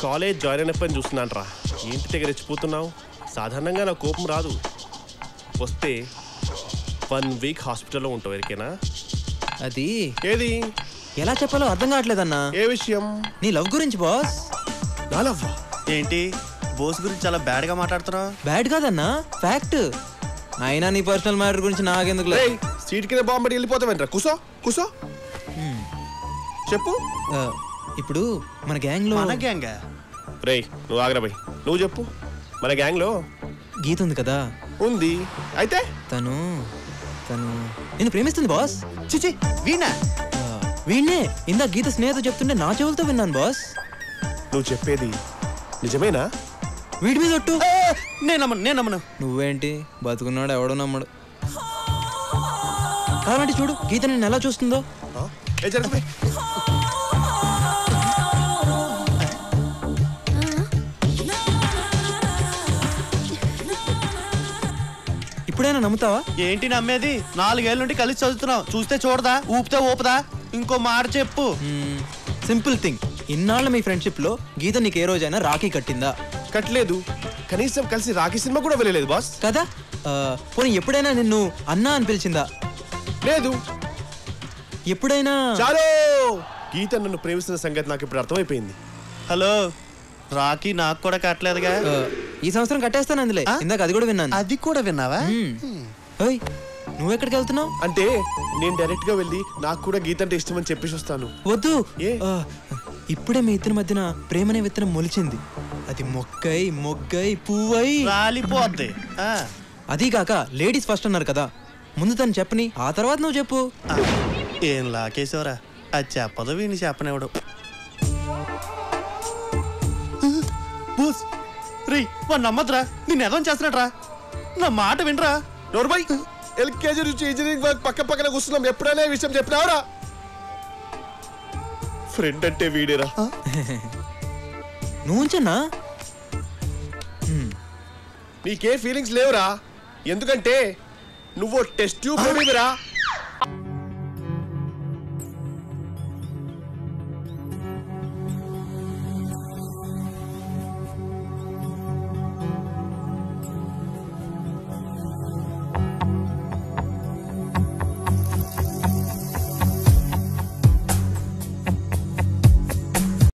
College join అయినప్పని చూస్తున్నాను రా. ఏంటి దగ్గర రెచ్చిపోతున్నావు? సాధారణంగా నా కోపం రాదు. వస్తే 1 వీక్ హాస్పిటల్లో ఉంటావు. ఎరికేనా? అది ఏది ఎలా చెప్పాలో అర్థం కావట్లేదన్నా. ఏ విషయం? నీ లవ్ గురించి బాస్. నా లవ్ ఏంటి బోస్ గురించి చాలా బ్యాడ్ గా మాట్లాడుతున్నావు? బ్యాడ్ కాదన్నా, ఫ్యాక్ట్. అయినా నీ పర్సనల్ మ్యాటర్ గురించి నాకెందుకు? సీట్ కింద బాంబు పెట్టి వెళ్ళిపోతావేంట్రా? కూసో కూసో చెప్పు. ఇప్పుడు మన గ్యాంగ్ లో మన గ్యాంగా? రేయ్ నువ్వు ఆగ్రా బై. నువ్వు చెప్పు. మన గ్యాంగ్ లో గీత ఉంది కదా. ఉంది. అయితే తను నేను ప్రేమిస్తుంది బాస్. చిచి వీణా? వీణ్ణే ఇందా గీత స్నేహితుడు చెప్తుంటే నా చెవులతో విన్నాను బాస్. నువ్వు చెప్పేది నిజమేనా? వీడి మీద ఒట్టు. నేను నమ్మను. నువ్వేంటి బతుకున్నాడు ఎవడో నమ్మడు. కావాలంటే చూడు గీత నేను ఎలా చూస్తుందో. ఇప్పుడైనా నమ్ముతావా? ఏంటి నమ్మేది? 4 ఏళ్ళ నుండి కలిసి చదువుతున్నావు. చూస్తే చూడదా, ఊపితే ఊపదా? ఇంకో మాట చెప్పు. Simple thing. ఇన్నాళ్ళ మీ ఫ్రెండ్షిప్ లో గీత నీకు ఏ రోజైనా రాఖీ కట్టిందా? కట్టలేదు. కనీసం కలిసి రాఖీ సినిమా కూడా వెళ్ళలేదు బాస్. కదా? పోనీ ఎప్పుడైనా నిన్ను అన్నా అని పిలిచిందా? లేదు. ఎప్పుడైనా చాలు. గీత నన్ను ప్రేమిస్తున్న సంగతి నాకు ఇప్పుడు అర్థమైపోయింది. హలో, రాఖీ నాకు కూడా కట్టలేదుగా. ఈ సంవత్సరం కట్టేస్తాను అందులే. ఇందాక అది కూడా విన్నాను. అది కూడా విన్నావా? నువ్వెక్కడికి వెళ్తున్నావు? అంటే నేను డైరెక్ట్ గా వెళ్ళి నాకు కూడా గీత అంటే ఇష్టం అని చెప్పేసి వస్తాను. వద్దు. ఇప్పుడే మీ ఇద్దరి మధ్యన ప్రేమనే విత్తనం మొలిచింది. అది మొగ్గై పువ్వై రాలిపోద్ది. అదీగాక లేడీస్ ఫస్ట్ అన్నారు కదా. ముందు తను చెప్పని, ఆ తర్వాత నువ్వు చెప్పు. ఏం లాకేశవరా, అది చెప్పదు వీడిని చెప్పనివ్వడు. రేయ్ వాడు నమ్మద్రా, నేను ఎదవం చేస్తున్నట్రా. నా మాట వినరా. నోర్మై ఎల్కేజీ నుంచి ఇంజనీరింగ్ వర్క్ పక్క పక్కన కూర్చున్నాం. ఎప్పుడైనా ఈ విషయం చెప్పినావరా? ఫ్రెండ్ అంటే వీడేరా. నువ్వు ఉంచన్నా? నీకే ఫీలింగ్స్ లేవురా. ఎందుకంటే నువ్వు టెస్ట్ ట్యూబ్ బేబీరా.